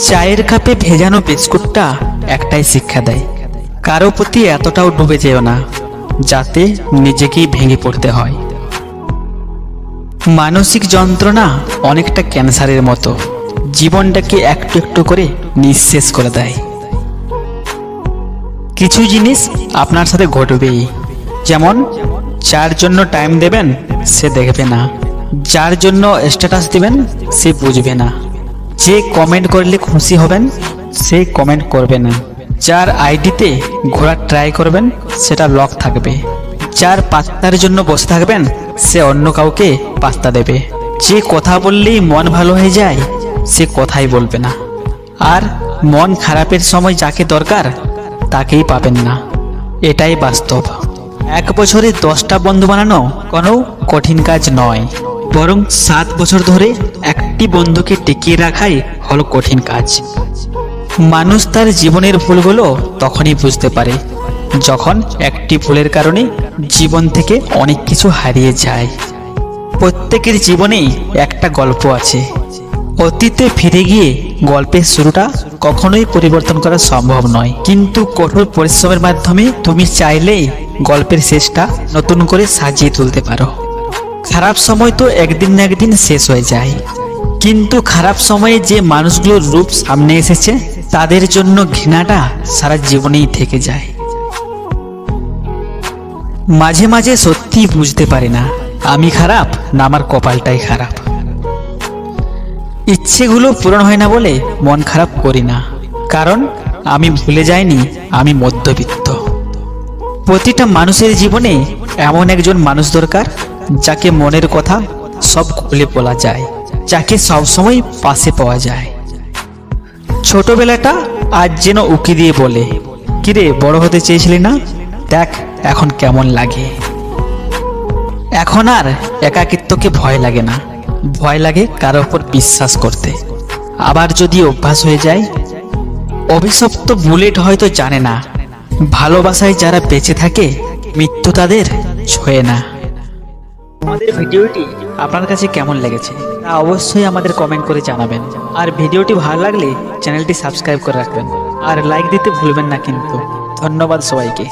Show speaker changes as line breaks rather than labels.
চায়ের কাপে ভেজানো বিস্কুটটা একটাই শিক্ষা দেয়, কারো প্রতি এতটাও ডুবে যেও না যাতে নিজেকেই ভেঙে পড়তে হয়। মানসিক যন্ত্রণা অনেকটা ক্যান্সারের মতো, জীবনটাকে একটু একটু করে নিঃশেষ করে দেয়। কিছু জিনিস আপনার সাথে ঘটবেই, যেমন যার জন্য টাইম দেবেন সে দেখবে না, যার জন্য স্ট্যাটাস দিবেন সে বুঝবে না, যে কমেন্ট করলে খুশি হবেন সে কমেন্ট করবে না, যার আইডিতে ঘোরার ট্রাই করবেন সেটা লক থাকবে, যার পাত্তার জন্য বসে থাকবেন সে অন্য কাউকে পাত্তা দেবে, যে কথা বললেই মন ভালো হয়ে যায় সে কথাই বলবে না, আর মন খারাপের সময় যাকে দরকার তাকেই পাবেন না। এটাই বাস্তব। 1 বছরে 10টা বন্ধু বানানো কোনো কঠিন কাজ নয়, বরং 7 বছর ধরে একটি বন্ধুকে টিকিয়ে রাখাই হলো কঠিন কাজ। মানুষ তার জীবনের ভুলগুলো তখনই বুঝতে পারে যখন একটি ভুলের কারণে জীবন থেকে অনেক কিছু হারিয়ে যায়। প্রত্যেকের জীবনেই একটা গল্প আছে, অতীতে ফিরে গিয়ে গল্পের শুরুটা কখনোই পরিবর্তন করা সম্ভব নয়, কিন্তু কঠোর পরিশ্রমের মাধ্যমে তুমি চাইলেই গল্পের শেষটা নতুন করে সাজিয়ে তুলতে পারো। খারাপ সময় তো একদিন না একদিন শেষ হয়ে যায়, কিন্তু খারাপ সময়ে যে মানুষগুলোর রূপ সামনে এসেছে তাদের জন্য ঘৃণাটা সারা জীবনেই থেকে যায়। মাঝে মাঝে সত্যি বুঝতে পারি না আমি খারাপ না আমার কপালটাই খারাপ। ইচ্ছেগুলো পূরণ হয় না বলে মন খারাপ করি না, কারণ আমি ভুলে যাইনি আমি মধ্যবিত্ত। প্রতিটা মানুষের জীবনে এমন একজন মানুষ দরকার যাকে মনের কথা সব খুলে বলা যায়, যাকে সবসময় পাশে পাওয়া যায়। ছোটবেলাটা আজ যেন উকি দিয়ে বলে, কিরে বড় হতে চেয়েছিলি না, দেখ এখন কেমন লাগে। এখন আর একাকিত্বকে ভয় লাগে না, ভয় লাগে কারোর উপর বিশ্বাস করতে। আবার যদি অভ্যাস হয়ে যায়, অভিশপ্ত বুলেট হয়তো জানে না ভালোবাসায় যারা বেঁচে থাকে মৃত্যু তাদের ছোঁয়ে না। আমাদের ভিডিওটি আপনার কাছে কেমন লেগেছে তা অবশ্যই আমাদের কমেন্ট করে জানাবেন, আর ভিডিওটি ভালো লাগলে চ্যানেলটি সাবস্ক্রাইব করে রাখবেন, আর লাইক দিতে ভুলবেন না কিন্তু। ধন্যবাদ সবাইকে।